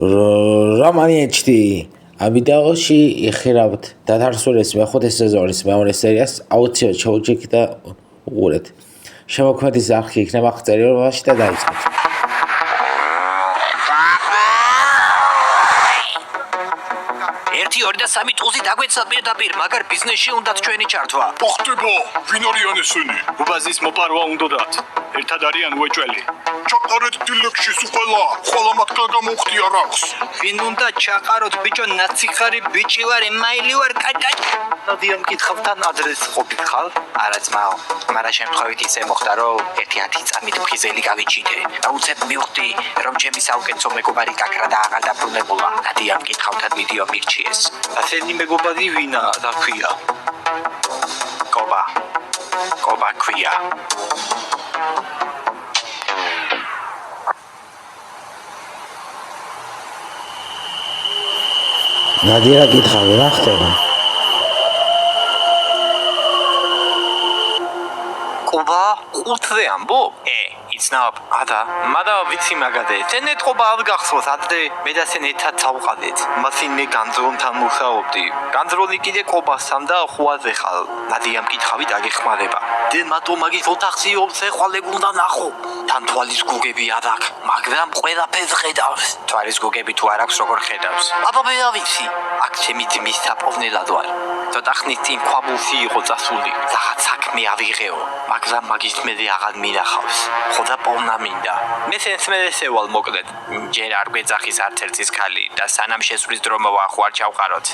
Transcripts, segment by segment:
რომანიეჩდი ვიდეოში იხირავთ დათარსულის მეხუთე სეზონის მეორე სერიას აუცილებლად შევუჩეკით და უყურეთ. შემოქმედის არხი იქნება წერილობაში და დაიწყოთ. ერთი ორი და სამი ტულზი დაგვეცათ პირდაპირ, მაგრამ ბიზნესში უნდათ ჩვენი ჩართვა. მოხდება, ვინ არიან ესენი? უბაზის მოპარვა უნდათ. ერთად არიან უეჭველი. ჩაყარეთ დილექში ყველა მათგან გამოხდი არ აქვს. ვინ უნდა ჩაყაროთ ბიჭო, ნაციხარი ბიჭი ვარ, ემაილი ვარ, კაკაკ. დიამ კითხავთან ადრესს ყოფით ხალ? არა ძმაო, მაგრამ შემთხვევით ისე მოხდა, რომ 1-10 წამით ფხიზელი გავიჩიდე. და უცებ მივხვდი, რომ ჩემი საუკეთესო მეგობარი კაკრა და აღარ დაბრუნებულა. და დიამ კითხავთან ვიდეო მირჩიეს. ასენი მეგობარი ვინა და ქვია? კობა ქვია. ნადირა გითხავი რა ხდება? კობა ყუთზე ამბო? იცნობ, მადა ვიცი მაგადე. თენეთ ყობა არ გახსოვს, ადრე მე და სენ ერთად წავყავდით. მაშინ მე განძრონთან მუშაობდი. განძრონი კიდე ყობასთან და ხუაზე ხალ. ნადიამ კითხავი დაგეხმარება. დენ მათო მაგის ოთახში ოფზე ხვალე გუნდა ნახო. თან თვალის გუგები არ აქვს, მაგრამ ყველაფერს ხედავს. თვალის გუგები თუ არ აქვს, როგორ ხედავს? აბა მე რა ვიცი. აქ ჩემი ძმის საპოვნელად ვარ. ცოტა ხნის წინ ქვაბულში იყო წასული. რაღაც საქმე ავიღეო, მაგრამ მაგის მერე აღარ მინახავს. ხოდა პოვნა მინდა. მე სენს მერესევალ მოკლედ. ჯერ არ გვეძახის არც ერთის ქალი და სანამ შესვლის დრო მოვა ხო არ ჩავყაროთ.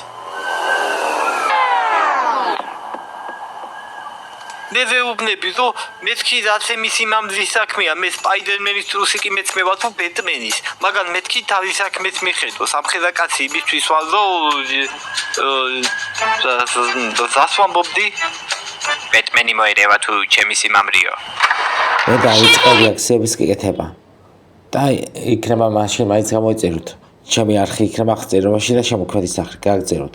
ნევეუბნები, რომ მეთქი რაც მისი მამძის საქმეა, მე სპაიდერმენის ტრუსიკი მეცმევა თუ ბეტმენის, მაგრამ მეთქი თავის საქმეს მიხედო, სამხედრო კაცი იმისთვის ვარ, რომ დასვამბობდი. ბეტმენი მოერევა თუ ჩემი სიმამრიო. მე დაიწყები აქციების კეთება. და იქნება მაშინ მაინც გამოიწეროთ. ჩემი არხი იქნება წერილობაში და შემოქმედის არხი გააგზავნოთ.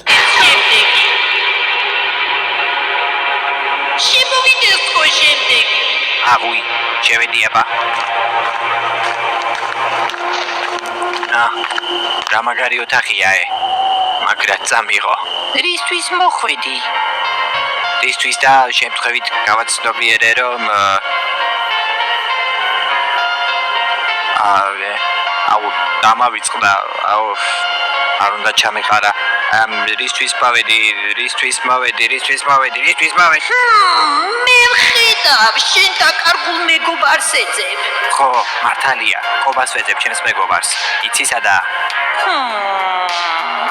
Agui, შევედი აბა. რა მაგარი ოთახია, მაგრად წამიღო. რისთვის მოხვედი? რისთვის და შემთხვევით გავაცნობიერე, რომ დამავიწყდა, არ უნდა ჩამეყარა. რისთვის მოვედი. მე ვხედავ, შენ დაკარგულ მეგობარს ეძებ. ხო, მართალია, ყობას ვეძებ ჩემს მეგობარს. იცი სადა?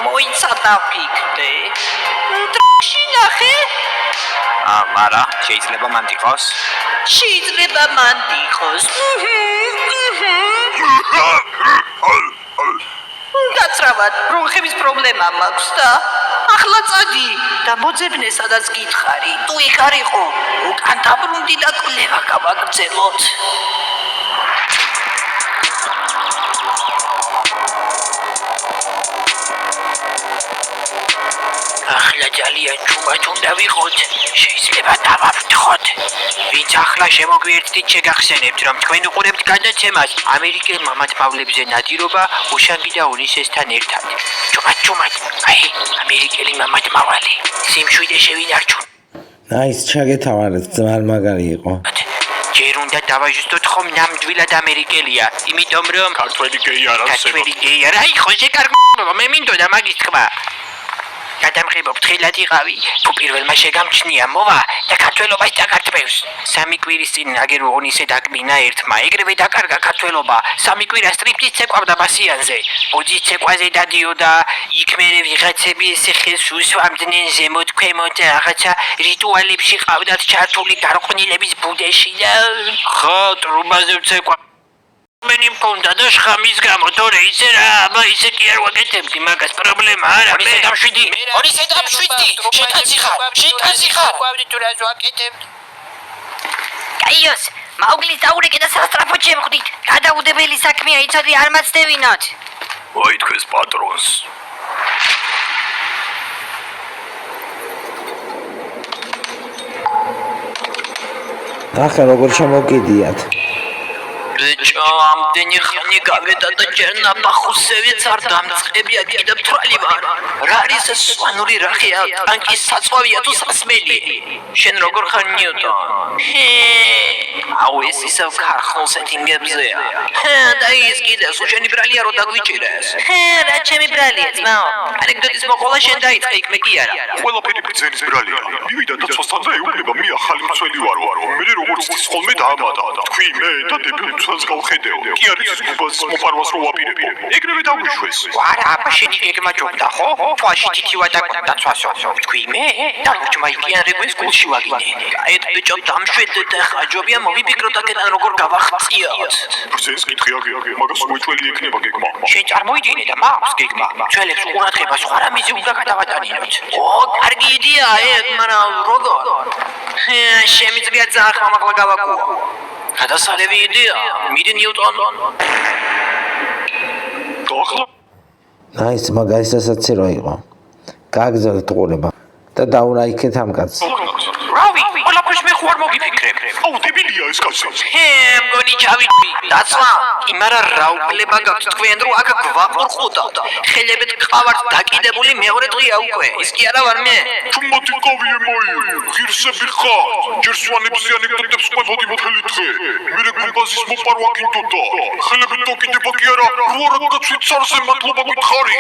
მოიცა დავიქდე. ტრაქში ნახე? მარა, შეიძლება მანდ იყოს? შეიძლება მანდ იყოს. გაცრავად, ბრონხების პრობლემა მაქვს და ახლა წადი და მოძებნე სადაც გითხარი. თუ იქ არ იყო, უკან დაბრუნდი და კვლევა გავაგრძელოთ. ახლა ძალიან ჩუმად უნდა ვიყოთ, შეიძლება დავაფრთხოთ. ვინც ახლა შემოგვიერთდით შეგახსენებთ, რომ თქვენ უყურებთ გადაცემას ამერიკელ მამათმავლებზე ნადირობა უშანგი და უნისესთან ერთად. ჩუმად, ამერიკელი მამათმავალი. სიმშვიდე შევინარჩუნ. ის ჩაგეთავარეთ, ძმარ მაგარი იყო. ჯერ უნდა დავაჟუსტოთ ხომ ნამდვილად ამერიკელია, იმიტომ რომ ქართველი გეი არ არსებობს. აი ხო შეკარგო, მე მინდოდა მაგის თქვა. გადამღებობ თხილად იყავი, თუ პირველმა შეგამჩნია მოვა და ქართველობას დაკარგებს. 3 კვირის წინ აგერ უნისე დაკმინა ერთმა, ეგრევე დაკარგა ქართველობა. 3 კვირა სტრიპტის ცეკვავდა ბასიანზე. ბოძის ცეკვაზე დადიოდა, იქ მერე ვიღაცები ესე ხელს უსვამდნენ ზემოთ ქვემოთ რაღაცა რიტუალებში ყავდათ ჩართული გარყვნილების ბუდეში და ხო, ტრუბაზე ვცეკვა. მენი მქონდა და შხამის გამო თორე ისე რა, აბა ისე კი არ ვაკეთებდი მაგას პრობლემა არა. ორი დამშვიდი. შეკაცი ხარ. ყვავდი თუ რას ვაკეთებდი. კაიოს, მაუგლის დაურეკე და სასტრაფოდ შევხვდით. გადაუდებელი საქმეა, იცოდი არ მაცდევინოთ. ვაი თქვენს პატრონს. ახლა როგორ შემოგიდიათ? ბეჭო, ამდენი ხანი გავედა და ჯერ ნაბახუსევიც არ დამწყებია კიდევ თვალი ვარ. რა არის ეს სვანური რახია? ტანკის საწვავია თუ სასმელი? შენ როგორ ხარ ნიუტონ? აუ ეს ისევ ქარხნულ სეტინგებზეა. და ის კიდე სუჩენი ბრალია რო დაგვიჭირეს. რა ჩემი ბრალია ძმაო? ანეკდოტის მოყოლა შენ დაიწყე იქ მე კი არა. ყველაფერი ბრძენის ბრალია. მივიდა და ცოსთან და ეუბნება მე ახალი მცველი ვარო. მე როგორც ის ხოლმე დაამატა. თქვი მე და დებილ მცველს გავხედეო. კი არის ის გუბაზის მოპარვას რო ვაპირებო. ეგრევე დავუშვეს. ვარა აბა შენი გეგმა ჯობდა ხო? თვალში თითივა დაცვასო. თქვი მე და ლურჯმა იქიან რეგვენს გულში ვაგინე. გაეთ ბეჭო დამშვედეთ ახლა ჯობია მოვიფიქროთ აქედან როგორ გავახციოთ. ბრძენის კითხი აგე, მაგას უეჭველი ექნება გეგმა. შენ წარმოიდგინე და მაქვს გეგმა. ძველებს ყურადღებას სხვა რამეზე უნდა გადავატანინოთ. კარგი იდეაა ეგ, მაგრამ როგორ? შემიძლია ძახმა მაგლა გავაკუო. გადასალევი იდეაა. მიდი ნიუტონ. და ახლა აი ეს მაგალითასაც რო იყო. გააგზავნეთ ყურება და დაუნაიქეთ ამ კაცს. რავი, ყველაფერს მე ხوار მოგიფიქრებ. აუ დებილია ეს კაცი. მგონი ჩავიდი. დაცვა, იმარა რა უფლება გაქვთ თქვენ რომ აქ გვაყურყუდავთ. ხელებით ყავართ დაკიდებული მეორე დღეა უკვე. ის კი არა ვარ მე. თუ მოდი ყავიე მოი. ღირსები ხარ. ჯერ სვანებზე ანეკდოტებს ყვებოდი მოთელი დღე. მე გუბაზის მოპარვა კიდოდა. ხელებით დაკიდება კი არა. რუარად გაცვით სარზე მადლობა გითხარი.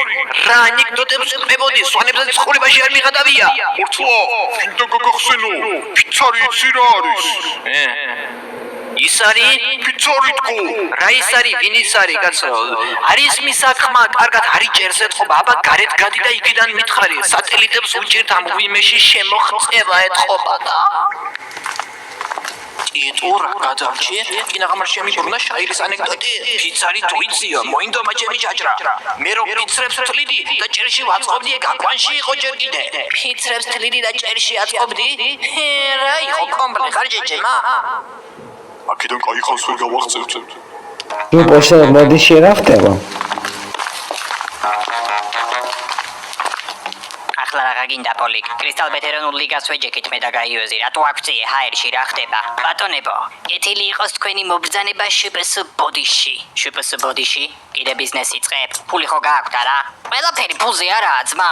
რა ანეკდოტებს ყვებოდი? სვანებზე ცხოვრებაში არ მიღადავია. მართლა, ვინდა გაგახსენო. ფიცარი იცი რა არის? ის არის ფიცარი თქო. რა ის არის? ვინ ის არის კაცო? არის მისაქმა, კარგად არის ჭერს ეთყობა, აბა გარეთ გადი და იქიდან მითხარი. სატელიტებს უჭირთ ამ ღვიმეში შემოღწევა ეთყობა და იტურა გადავჭი, კინაღამარ შემიბრუნა შაირის ანეკდოტი. ფიცარი თუ იციო, მოინდომა ჩემი ჭაჭრა. მე რომ ფიცრებს თლიდი და ჭერში ვაწყობდი, გაგვანში იყო ჯერ კიდე. ფიცრებს თლიდი და ჭერში აწყობდი? რა იყო კომბლე ხარჯეჭემა? აქედან კაი ხალს ვერ გავახცევთ. იმ პოშა მოდი შენ ხდება. ახლა რა გინდა პოლიკ? კრისტალ ვეტერანულ ლიგას ვეჯექით მე და გაიოზი. რატო აქციე ჰაერში რა ხდება? ბატონებო, კეთილი იყოს თქვენი მობრძანება შპს ბოდიში. შპს ბოდიში? კიდე ბიზნესი წებ. ფული ხო გააქვთ არა? ყველაფერი ფულზე არაა ძმა.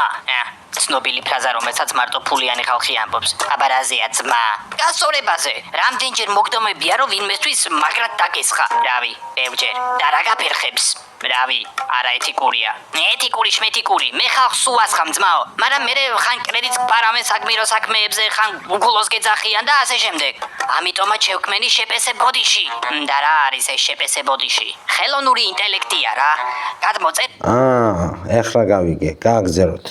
ცნობილი ფრაზა რომელსაც მარტო ფულიანი ხალხი ამბობს. აბა რაზეა ძმა? გასწორებაზე. რამდენჯერ მოგდომებია რომ ვინმესთვის მაგრად დაგესხა. რავი, ბევრჯერ. და რა გაფერხებს? რავი, არა ეთიკურია. ეთიკური შმეთიკური, მე ხალხს უასხამ ძმაო, მაგრამ მე ხან კრედიტს გპარავენ საგმირო საქმეებზე, ხან უგულოს გეძახიან და ასე შემდეგ. ამიტომაც შევქმენი შპს ბოდიში. და რა არის ეს შპს ბოდიში? ხელოვნური ინტელექტია რა. გადმოწეთ ეხლა გავიგე, გააგზავნოთ.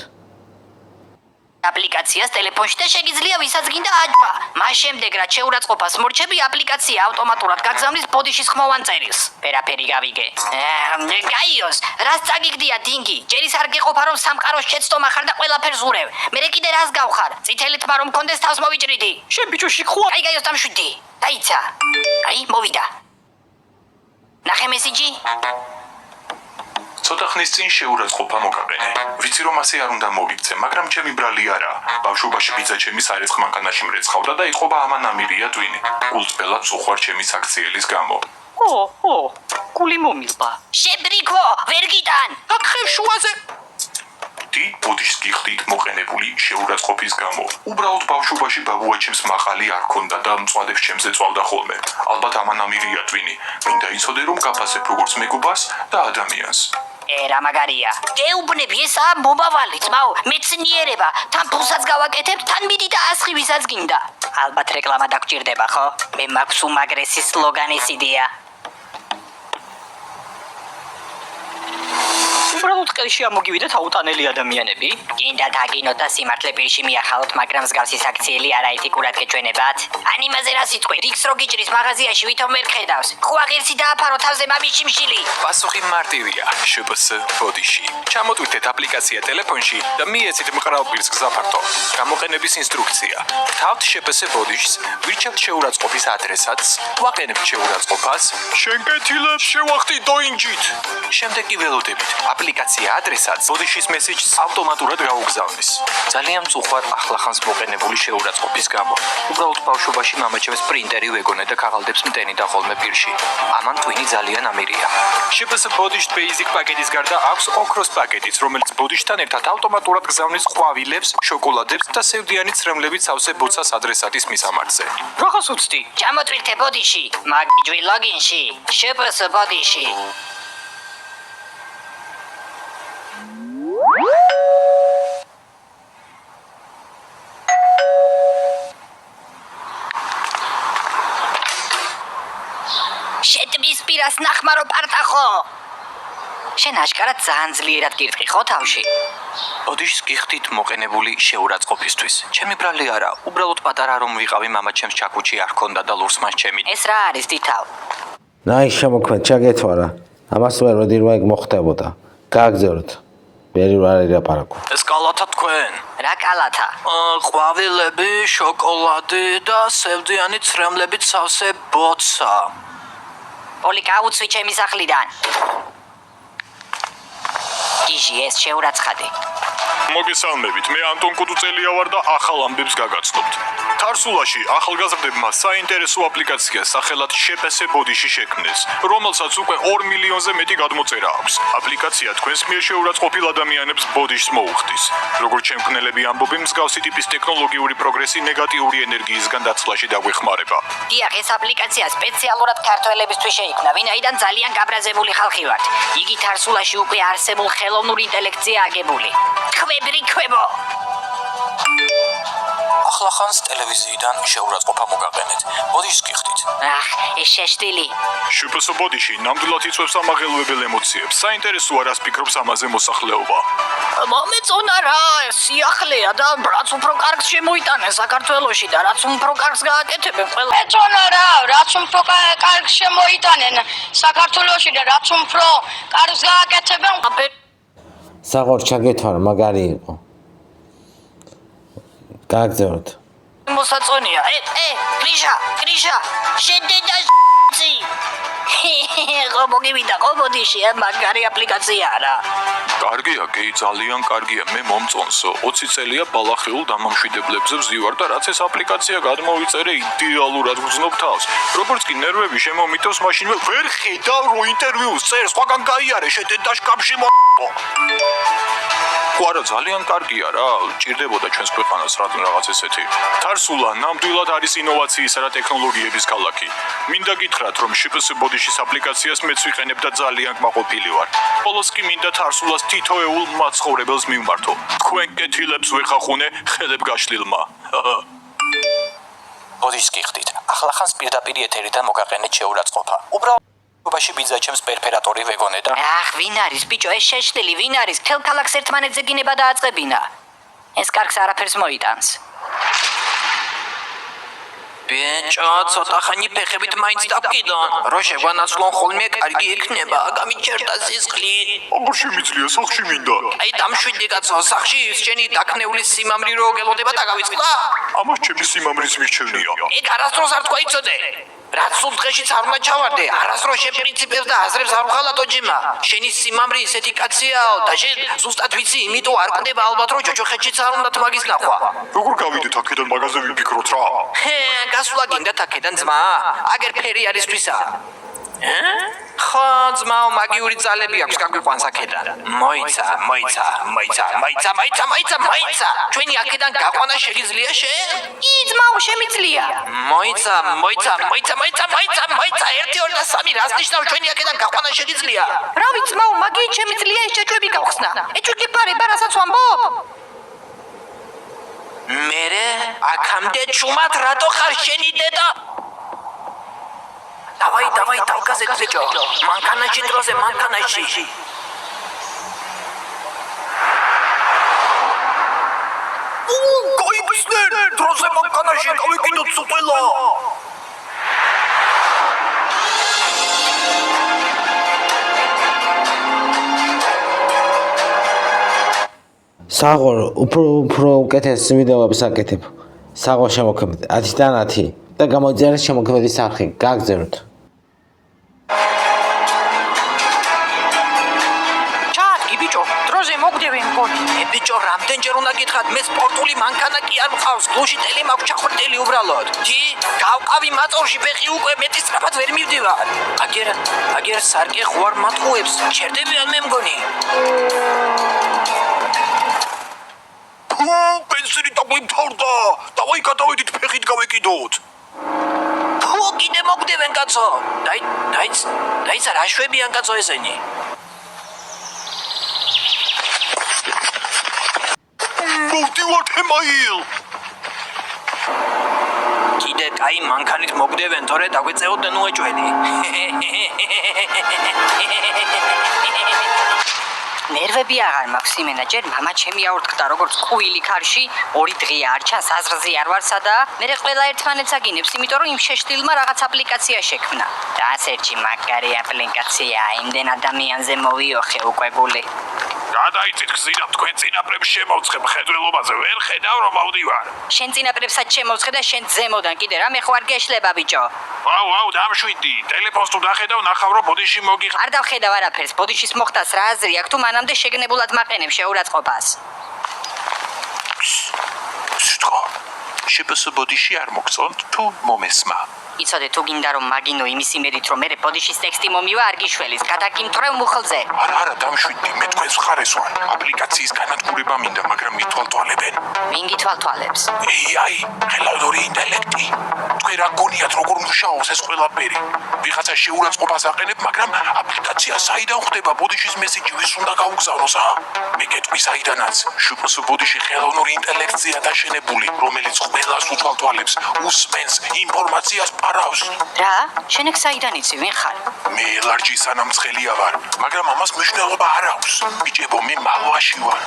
აპლიკაციას ტელეფონში და შეგიძლია ვისაც გინდა აჯვა. მას შემდეგ რაც შეურაცხყოფას მორჩები, აპლიკაცია ავტომატურად გაგზავნის ბოდიშის ხმოვან წერილს. ვერაფერი გავიგე. გაიოს, რას წაგიგდია დინგი? ჯერის არ გეყოფა რომ სამყაროს შეცდომა ხარ და ყველაფერს ურევ. მერე კიდე რას გავხარ? წითელი თმა რომ მქონდეს თავს მოვიჭრიდი. შენ ბიჭოში ხუა. აი გაიოს დამშვიდი. დაიცა. აი მოვიდა. ნახე მესიჯი? ცოტა ხნის წინ შეურაცხყოფა მოგაყენე. ვიცი რომ ასე არ უნდა მოგიქცე, მაგრამ ჩემი ბრალი არა. ბავშვობაში ბიძა ჩემი სარეცხ მანქანაში მრეცხავდა და იტყობა ამან ამირია ტვინი. გულწრფელად უყვარ ჩემი საქციელის გამო. გული მომილბა. შებრიქო, ვერ გიტან. აქ ხევშუაზე ბოდიშს გიხდით მოყენებული შეურაცხყოფის გამო. უბრალოდ ბავშვობაში ბაბუა ჩემს მაღალი არ ქონდა და მწვადებს ჩემზე წვალდა ხოლმე. ალბათ ამან ამირია ტვინი. მინდა იცოდე რომ გაფასებ როგორც მეგობარს და ადამიანს. რა მაგარია. გეუბნები ესაა მომავალი ძმაო, მეცნიერება. თან ფულსაც გავაკეთებ, თან მიდი და ასხი ვისაც გინდა. ალბათ რეკლამა დაგჭირდება ხო? მე მაქვს უმაგრესი სლოგანის იდეა. უბრალოდ ყელში ამოგივიდეთ აუტანელი ადამიანები. გინდა დაგინოთ და სიმართლე პირში მიახალოთ, მაგრამ მსგავსი საქციელი არაეთიკურად გეჩვენებათ. ან იმაზე რა სიტყვი, რიქს რო გიჭრის მაღაზიაში ვითომ ვერ ხედავს. ხო აღერსი დააფარო თავზე მამიში მშილი. პასუხი მარტივია. შპს ბოდიში. ჩამოტვირთეთ აპლიკაცია ტელეფონში და მიეცით მყრავ პირს გზაფართო. გამოყენების ინსტრუქცია. თავთ შპს ბოდიშს, ვირჩევთ შეურაცხყოფის ადრესატს, ვაყენებთ შეურაცხყოფას. შენ კეთილებს შევახტი დოინჯით. შემდეგ კი ველოდებით. აპლიკაცია აპლიკაცია ადრესატს ბოდიშის მესეჯს ავტომატურად გაუგზავნის. ძალიან მწუხვარ ახლახანს მოყენებული შეურაცხყოფის გამო. უბრალოდ ბავშვობაში მამაჩემს პრინტერი ვეგონე და ქაღალდებს მტენი და ხოლმე პირში. ამან twin-ი ძალიან ამირია. შპს ბოდიშ basic პაკეტის გარდა აქვს ოქროს პაკეტიც, რომელიც ბოდიშთან ერთად ავტომატურად გზავნის ყვავილებს, შოკოლადებს და სევდიანი ცრემლებით სავსე ბოცას ადრესატის მისამართზე. Რაღაც უცდი. ჩამოწვირთე ბოდიში, მაგიჯვი ლოგინში, შპს ბოდიში. შეტბის პირას ნახმარო პარტახო. შენ აშკარად ძალიან ძლიერად გირტყი ხო თავში? ბოდიშს გიხდით მოყენებული შეურაცხყოფისთვის. ჩემი ბრალი არა, უბრალოდ პატარა რომ ვიყავი მამაჩემს ჩაქუჩი არ ჰქონდა და ლურს მას ჩემი. ეს რა არის დითალ? ნაი შემოქმედ ჩაგეთვარა. ამას ვერ ვედი რომ ეგ მოხდებოდა. გააგზავნოთ. ვერ არ ელაპარაკო. ეს კალათა თქვენ? რა კალათა? ყვავილები, შოკოლადი და სევდიანი ცრემლებით სავსე ბოცა. პოლი გაუცვი ჩემი სახლიდან. გიჟი ეს შეურაცხადი. მოგესალმებით, მე ანტონ კუტუწელია ვარ და ახალ ამბებს გაგაცნობთ. თარსულაში ახალგაზრდებმა საინტერესო აპლიკაცია სახელად შპს ბოდიში შექმნეს, რომელსაც უკვე 2 მილიონზე მეტი გადმოწერა აქვს. აპლიკაცია თქვენს მიერ შეურაცხყოფილ ადამიანებს ბოდიშს მოუხდის. როგორც შემქმნელები ამბობენ, მსგავსი ტიპის ტექნოლოგიური პროგრესი ნეგატიური ენერგიისგან დაცლაში დაგვეხმარება. დიახ, ეს აპლიკაცია სპეციალურად ქართველებისთვის შეიქმნა, ვინაიდან ძალიან გაბრაზებული ხალხი ვართ. იგი თარსულაში უკვე არსებულ ხელოვნურ ინტელექტზე აგებული. ხვებრიქვებო. ახლახანს ტელევიზიიდან შეურაცხყოფა მოგაყენეთ. ბოდიშს გიხდით. ახ, ეს შეშტილი. შპს ბოდიში ნამდვილად იწვევს ამაღელვებელ ემოციებს. საინტერესოა, რას ფიქრობს ამაზე მოსახლეობა. მომეწონა რა, სიახლეა და რაც უფრო კარგს შემოიტანე საქართველოში და რაც უფრო კარგს გააკეთებენ ყველა. ეწონა რა, რაც უფრო კარგს შემოიტანენ საქართველოში და რაც უფრო კარგს გააკეთებენ. საღორ ჩაგეთვარა, მაგარი იყო. გააგზავნოთ. მოსაწონია. გრიშა, შედედა zi. ხო მოგივიდა ხო ბოდიში, მაგარი აპლიკაციაა რა. კარგია, კი, ძალიან კარგია. მე მომწონსო. 20 წელია ბალახეულ დამამშვიდებლებზე ვზივარ და რაც ეს აპლიკაცია გადმოვიწერე, იდეალურად ვგრძნობ თავს. როგორც კი ნერვები შემომიტევს, მაშინვე ვერ ხედავ რო ინტერვიუს წერს, სხვაგან გაიარე, შედედა შკაფში ყვარა ძალიან კარგია რა, ჭირდებოდა ჩვენს ქვეყანას რაღაც ესეთი. თარსულა ნამდვილად არის ინოვაციისა და ტექნოლოგიების ქალაქი. მინდა გითხრათ, რომ შპს ბოდიშის აპლიკაციას მეც ვიყენებ და ძალიან კმაყოფილი ვარ. ბოლოს კი მინდა თარსულას თითოეულ მაცხოვრებელს მივმართო. თქვენ კეთილებს ვეხახუნე ხელებ გაშლილმა. ბოდიშს გიხდით. ახლახანს პირდაპირ ეთერიდან მოგაყენეთ შეურაცხყოფა. უბრალოდ ბაში ბიძაჩემს პერფერატორი ვეგონე და ახ, ვინ არის ბიჭო, ეს შეშტილი, ვინ არის? თელ ქალაქს ერთმანეთზე გინება დააწყებინა. ეს კარგს არაფერს მოიტანს. ბიჭო, ცოტა ხანი ფეხებით მაინც დაგკიდონ. რო შეგვანაცვლონ ხოლმე კარგი იქნება, გამიჩერდა სისხლი. აგერ შემიძლია სახლში მინდა. აი დამშვიდე კაცო, სახში შენი დაქნეული სიმამრი რო გელოდება და გავიწყდა. ამას ჩემი სიმამრის მირჩევნია. ეგ არასდროს არ თქვა იცოდე. რაც სულ დღეშიც არ უნდა ჩავარდე, არასდროს შენ პრინციპებს და აზრებს არ უხალატო ჯიმა. შენი სიმამრი ისეთი კაციაო და შენ ზუსტად ვიცი, იმიტომ არ გქნდება ალბათ რომ ჯოჯოხეთშიც არ უნდა მაგის ნახვა. როგორ გავიდეთ აქედან მაღაზია ვიფიქროთ რა? გასვლა გინდათ აქედან ძმა? აგერ ფერი არის თვისა. ხო, ძმაო, მაგიური ძალები აქვს გაგვიყვანს აქედან. მოიცა. ჩვენი აქედან გაყვანა შეგიძლია შენ? ძმაო, შემიძლია. მოიცა. 1 2 3 რას ნიშნავს ჩვენი აქედან გაყვანა შეგიძლია? რავი ძმაო, მაგით შემიძლია ეს ჭეჭვები გავხსნა. ეჭვი პარება რასაც ვამბობ? მერე აქამდე ჩუმად რატო ხარ შენი დედა? დავაი, დავგაზეთ ბიჭო. მანქანაში დროზე, მანქანაში. გაიბისნერ! დროზე მანქანაში გავიკიდოთ სუპელა! საღორ უფრო უკეთეს ვიდეოებს აკეთებ. საღორ შემოქმედ 10-დან 10 და გამოიწერეს შემოქმედის არხი. გააგზავნოთ. ჩაადგი ბიჭო, დროზე მოგდები მგონი. ბიჭო, რამდენჯერ უნდა გითხრათ, მე სპორტული მანქანა კი არ მყავს, გლუში ტელი მაქვს ჩახვრტელი უბრალოდ. დი, გავყავი მაწორში ფეხი უკვე მეტი სწრაფად ვერ მივდივარ. აგერ სარკე ხوار მატყუებს, ჩერდებიან მე მგონი. ბენზინი დაგვიმთავრდა. დავაი გადავედით ფეხით გავეკიდოთ. კიდე მოგდევენ კაცო. დაიცა რა შვებიან კაცო ესენი. მოვდივართ ემაილ. კიდე კაი მანქანით მოგდევენ, თორე დაგვეწეოდნენ უეჭველი. ნერვები აღარ მაქვს იმენა, ჯერ მამა ჩემი აურთქდა როგორც ყვილი ქარში, 2 დღეა არ ჩანს, აზრზე არ ვარ სადა. მე ყველა ერთმანეთს აგინებს, იმიტომ რომ იმ შეშლილმა რაღაც აპლიკაცია შექმნა. დასერჩი მაგარი აპლიკაცია, იმდენ ადამიანზე მოვიოხე უკვე გული. გადაიცით გზინა თქვენ წინაპრებს შემოვცხებ ხედველობაზე ვერ ხედავ რომ ავდივარ. შენ წინაპრებსაც შემოვცხე და შენ ზემოდან კიდე რამე ხო არ გეშლება ბიჭო. ვაუ, დამშვიდი. ტელეფონს თუ დახედავ, ნახავ რომ ბოდიში მოგიხარ. არ დავხედავ არაფერს, ბოდიშის მოხდას რა აზრი აქვს თუ მანამდე შეგნებულად მაყენებ შეურაცხყოფას. სიტყვა. შპს ბოდიში არ მოგწონთ თუ მომესმა. იცოდე თუ გინდა რომ მაგინო იმის იმედით რომ მე ბოდიშის ტექსტი მომივა არ გიშველის, გადაგიმტრევ მუხლზე. არა, დამშვიდი. მე თქვენს მხარეს ვარ. აპლიკაციის განადგურება მინდა, მაგრამ მითვალთვალებენ. ვინ გითვალთვალებს? AI, ხელოვნური ინტელექტი. თქვენ რა გონიათ როგორ მუშაობს ეს ყველაფერი? ვიღაცა შეურაცხყოფას აყენებ, მაგრამ აპლიკაცია საიდან ხდება ბოდიშის მესიჯი ვის უნდა გაუგზავნოს, მე გეტყვი საიდანაც. შპს ბოდიში ხელოვნური ინტელექტია დაშენებული, რომელიც ყველას უთვალთვალებს, უსმენს, ინფორმაციას პარავს. რა? შენ ეგ საიდან იცი, ვინ ხარ? მე ლარჯი სანამცხელია ვარ, მაგრამ ამას მნიშვნელობა არ აქვს. ბიჭებო, მე მალვაში ვარ.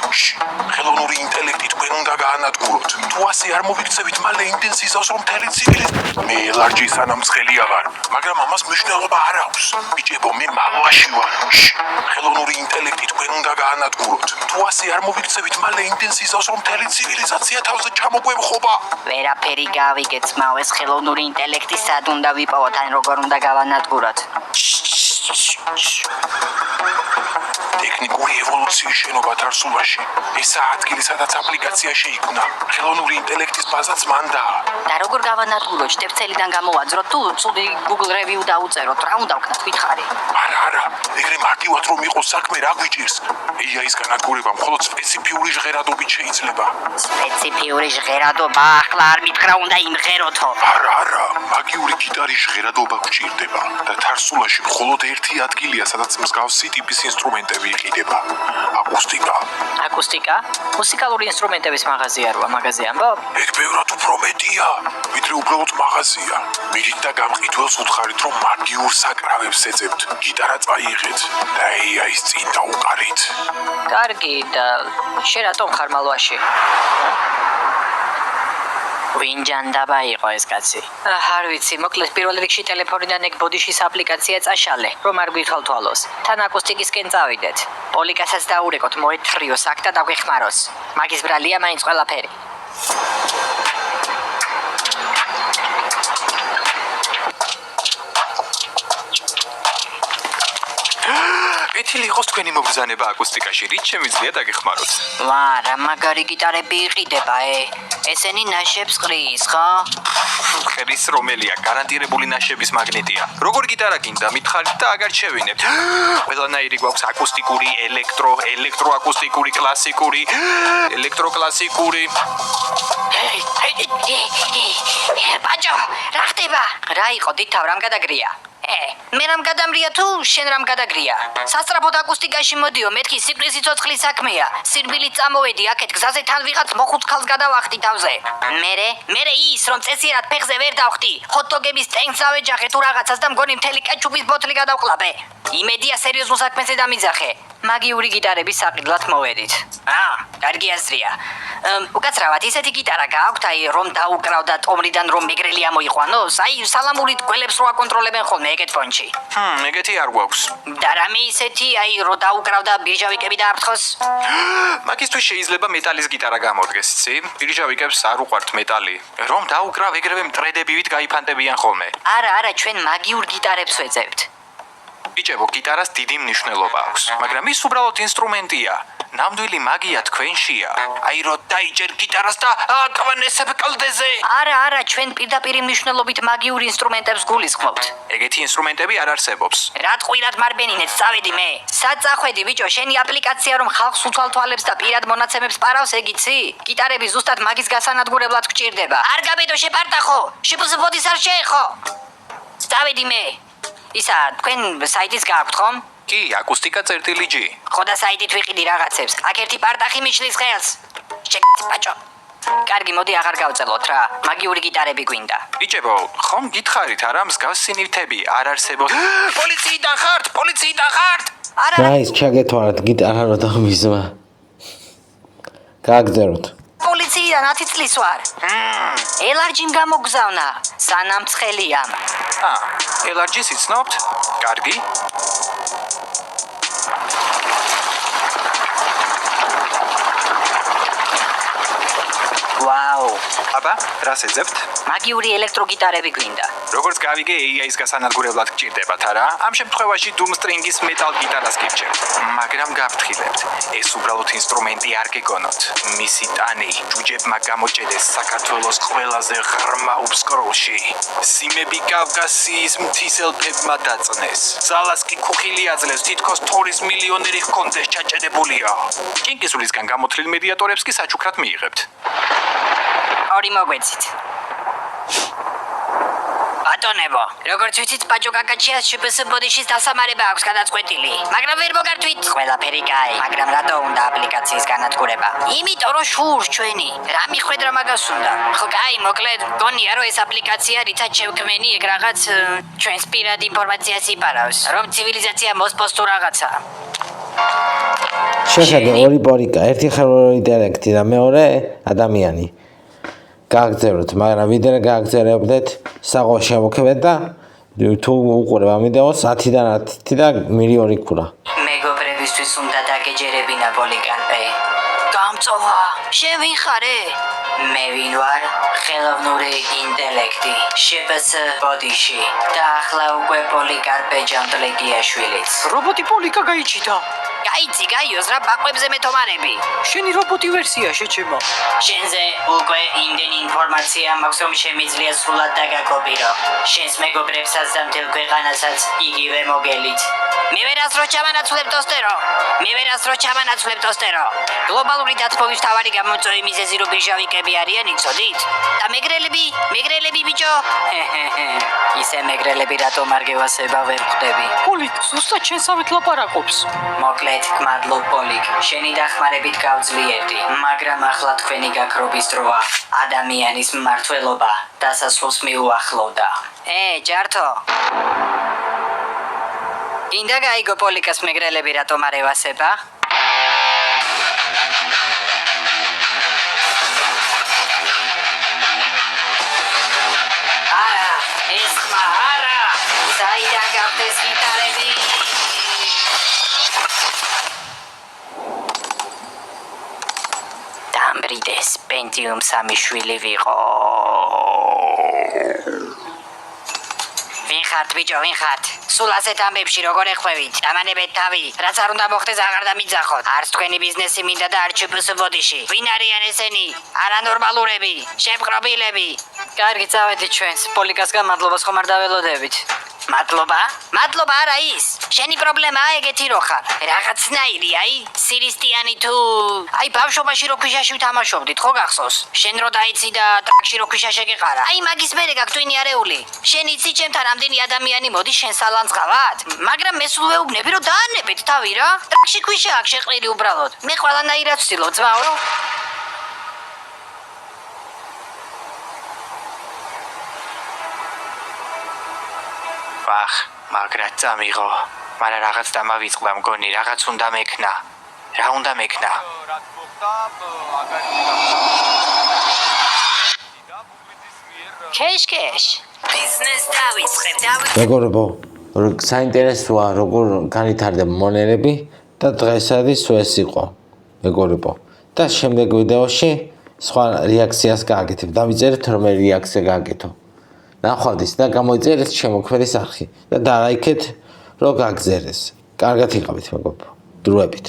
ხელოვნური ინტელექტი თქვენ უნდა გაანადგუროთ. თუ ასე არ მოვიქცევით, მალე იმდენ სიზავს რომ მთელი ცივილიზაცია. მე ლარჯი სანამცხელია ვარ, მაგრამ ამას მნიშვნელობა არ აქვს. ბიჭებო, მე მალვაში ვარ. ხელოვნური ინტელექტი თქვენ უნდა გაანადგუროთ. თუ ასე არ მოვიქცევით, მალე იმდენ სიზავს რომ მთელი ცივილიზაცია თავზე ჩამოგვემხობა. ვერაფერი გავიგეთ, მაო ეს ხელოვნური ინტელექტი სად უნდა ვიპოვოთ, ან როგორ უნდა გავანადგუროთ? ტექნიკური ევოლუციის შენობა დარსულაში. ესაა ადგილი, სადაც აპლიკაცია შეიქმნა. ხელოვნური ინტელექტის ბაზაც მანდაა. და როგორ გავანადგუროთ? შტებცელიდან გამოვაძროთ თუ ცუდი Google review დაუწეროთ, რა უნდა ვქნათ, ვითხარი? არა, ეგრე მარტივად რომ იყოს საქმე რა გვიჭირს. AI-ის განადგურება მხოლოდ სპეციფიური ჟღერადობით შეიძლება. სპეციფიური ჟღერადობა, ახლა არ მითხრა უნდა იმღეროთო. არა, მაგიური გიტარის ჟღერადობა გვჭირდება და დარსულაში მხოლოდ ერთი ადგილია, სადაც მსგავსი ტიპის ინსტრუმენტები იყიდება. აკუსტიკა. აკუსტიკა? მუსიკალური ინსტრუმენტების მაღაზია როა, მაგაზია ამბობ? ეგ ბევრად უფრო მეტია, ვიდრე უბრალოდ მაღაზია. მიდით და გამყიდველს უთხარით, რომ მაგიურ საკრავებს ეძებთ. გიტარა წაიღეთ და AI-ის წინ დაუყარით. კარგი და შენ რატომ ხარ მალვაში? ვინ ჯანდაბა იყო ეს კაცი? არ ვიცი, მოკლედ პირველ რიგში ტელეფონიდან ეგ ბოდიშის აპლიკაცია წაშალე, რომ არ გვითვალთვალოს. თან აკუსტიკისკენ წავიდეთ. პოლიკასაც დაურეკოთ, მოეთრიოს აქ და დაგვეხმაროს. მაგის ბრალია მაინც ყველაფერი. ეთილი იყოს თქვენი მობრძანება აკუსტიკაში, რით შემიძლია დაგეხმაროთ? ვა, რა მაგარი გიტარები იყიდება, ესენი ნაშებს ყრის, ხო? ხერის რომელია, გარანტირებული ნაშების მაგნიტია. როგორ გიტარა გინდა, მითხარით და აგარჩევინებთ. ყველანაირი გვაქვს აკუსტიკური, ელექტროაკუსტიკური, კლასიკური, ელექტროკლასიკური. ბაჭო, რა ხდება? რა იყო, დითავ, რამ გადაგრია? მე რამ გადამრია თუ შენ რამ გადაგრია? სასწრაფოდ აკუსტიკაში მოდიო, მეთქი სიკვდილის სიცოცხლის საქმეა. სირბილით წამოვედი აქეთ, გზაზე თან ვიღაც მოხუც ქალს გადავახტი თავზე. მერე ის რომ წესიერად ფეხზე ვერ დავხტი, ჰოთ-დოგების ტენკს ავეჯახე თუ რაღაცას და მგონი მთელი კეჩუპის ბოთლი გადავყლაპე. იმედია სერიოზულ საქმეზე დამიძახე. მაგიური გიტარების საყიდლად მოვედით. კარგი აზრია. უკაცრავად ისეთი გიტარა გააქვთ, აი რომ დაუკრავ და ტომრიდან რომ მეგრელი ამოიყვანოს, აი სალამურით გველებს რო აკონტროლებენ ხოლმე ეგეთ ფონჩი. ეგეთი არ გვაქვს. და რამე ისეთი, აი რო დაუკრავ და ბირჟავიკები დააფრთხოს? მაგისთვის შეიძლება მეტალის გიტარა გამოდგეს, იცი? ბირჟავიკებს არ უყვართ მეტალი. რომ დაუკრავ ეგრევე მტრედებივით გაიფანტებიან ხოლმე. არა, ჩვენ მაგიურ გიტარებს ვეძებთ. ბიჭებო, გიტარას დიდი მნიშვნელობა აქვს, მაგრამ ის უბრალოდ ინსტრუმენტია. ნამდვილი მაგია თქვენშია. აი რო დაიჭერ გიტარას და აკვანესებ კლდეზე. არა, ჩვენ პირდაპირ მნიშვნელობით მაგიურ ინსტრუმენტებს გულისხმობთ. ეგეთი ინსტრუმენტები არ არსებობს. რა ტყუილად მარბენინეთ, წავედი მე. სად წახვედი ბიჭო, შენი აპლიკაცია რომ ხალხს უთვალთვალებს და პირად მონაცემებს პარავს, ეგ იცი? გიტარები ზუსტად მაგის გასანადგურებლად გჭირდება. არ გაბედო შეპარტახო, შებოზბოდის არ შეეხო. წავედი მე. ისა, თქვენ საიტის გააქვთ ხომ? კი, აკუსტიკა წერტილი G. ხო და საიტით ვიყიდი რაღაცებს. აქ ერთი პარტახი მიჩლის ხელს. შეკ ბაჭო. კარგი, მოდი აღარ გავწელოთ რა. მაგიური გიტარები გვინდა. ბიჭებო, ხომ გითხარით არა მსგავსი ნივთები არ არსებობს? პოლიციიდან ხართ? არა, რაის ჩაგეთვალათ გიტარა რო დამიზმა. გააგზავნოთ. პოლიციიდან 10 წლის ვარ. ელარჯიმ გამოგზავნა. სანამ ცხელია. ელარჯის იცნობთ? კარგი. ვაუ. აბა, რას ეძებთ? მაგიური ელექტროგიტარები გვინდა. როგორც გავიგე, AI-ის გასანადგურებლად გჭირდებათ, არა? ამ შემთხვევაში Doom String-ის მეტალ გიტარას გირჩევთ. მაგრამ გაფრთხილებთ, ეს უბრალოდ ინსტრუმენტი არ გეგონოთ. მისი ტანი ჯუჯებმა გამოჭედეს საქართველოს ყველაზე ღრმა უბსკროლში. სიმები კავკასიის მთის ელფებმა დაწნეს. ძალას კი ქუხილი აძლევს, თითქოს თორის მილიონერი ჰქონდეს ჩაჭედებულია. ჭინკისულისგან გამოთვლილ მედიატორებს კი საჩუქრად მიიღებთ. ორი მოგვეცით. ბატონებო, როგორც ვიცით, პაჭო კაკაჩიას შპს ბოდიშის დასამარება აქვს გადაწყვეტილი. მაგრამ ვერ მოგართვით. ყველაფერი კაი, მაგრამ რატო უნდა აპლიკაციის განადგურება? იმიტომ რომ შურს ჩვენი. რა მიხვედრა მაგას უნდა? ხო კაი, მოკლედ, გონია რომ ეს აპლიკაცია რითაც შევქმენი ეგ რაღაც ჩვენს პირად ინფორმაციას იპარავს. რომ ცივილიზაცია მოსპოს თუ რაღაცა. შეხედე ორი ბორიკა, ერთი ხელოვნური ინტელექტი და მეორე ადამიანი. გააგზავნოთ, მაგრამ ვიდრე გააგზავნებდეთ, საყოველთაო შემოქმედეთ და თუ უყურებ ამ ვიდეოს 10-დან 10 და მილიონი ქურა. მეგობრებისთვის უნდა დაგეჯერებინა პოლიკარპე. გამწოვა. შენ ვინ ხარე? მე ვინ ვარ? ხელოვნური ინტელექტი. შპს ბოდიში. და ახლა უკვე პოლიკარპე ჯამტლეგიაშვილიც. რობოტი პოლიკა გაიჩიტა. გაიცი, გაიოს რა ბაყვებზე მეთომარები. შენი რობოტი ვერსია შეჩემო. შენზე უკვე იმდენი ინფორმაცია მაქვს, რომ შემიძლია სრულად დაგაკოპირო. შენს მეგობრებსაც და მთელ ქვეყანასაც იგივე მოგელით. მე ვერას რო ჩამანაცვლებ ტოსტერო. გლობალური დათბობის მთავარი გამოწვევის მიზეზი რო ბირჟავიკები არიან, იცოდით? და მეგრელები ბიჭო. ისე მეგრელები რატომ არ გევასება ვერ ხვდები? პოლიკ, ზუსტად შენსავით ლაპარაკობს. მოკლედ, მადლობ პოლიკ. შენი დახმარებით გავძლიერდი, მაგრამ ახლა თქვენი გაქრობის დროა. ადამიანის მმართველობა დასასრულს მიუახლოვდა. ჯართო. გინდა გაიგო პოლიკას მეგრელები რატომ არ ევასება? არა, ეს ხმა არა. საიდან გავდეს გიტარები? დამბრიდეს, პენტიუმ 3 შვილი ვიყო. ვინ ხართ ბიჭო, ვინ ხართ? სულ ასეთ ამბებში როგორ ეხვევით? დამანებეთ თავი, რაც არ უნდა მოხდეს აღარ დამიძახოთ. არც თქვენი ბიზნესი მინდა და არც შპს ბოდიში. ვინ არიან ესენი? არანორმალურები, შემკრობილები. კარგი, წავედით ჩვენს. პოლიკასგან მადლობას ხომ არ დაველოდებით. მადლობა არა ის. შენი პრობლემაა ეგეთი რო ხარ. რაღაცნაირი, აი, სირისტიანი თუ აი ბავშვობაში რო ქვიშაში ვთამაშობდით, ხო გახსოვს? შენ რო დაიცი და ტრაქში რო ქვიშა შეგეყარა. აი მაგის მერე გაქვს ტვინი არეული. შენ იცი ჩემთან ამდენი ადამიანი მოდის შენ სალანს გავად? მაგრამ მე სულ ვეუბნები რომ დაანებეთ თავი რა. ტრაქში ქვიშა აქვს შეყრილი უბრალოდ. მე ყველანაირად ვცდილობ ძმაო. მაგრად წამიღო, მაგრამ რაღაც დამავიწყდა მგონი, რაღაც უნდა მექნა. რა უნდა მექნა? ქეშ. ბიზნეს დავიწყებ. მეგობრებო, საინტერესოა როგორ განვითარდება მონერები და დღესაც ეს იყო, მეგობრებო. და შემდეგ ვიდეოში სხვა რეაქციას გააკეთებ. დავიწერეთ რომ რეაქცია გააკეთო. ნახვამდის და გამოიწერეთ შემოქმედის არხი და დააიქეთ რომ გაგზერეს. კარგად იყავით მეგობრებო. დროებით.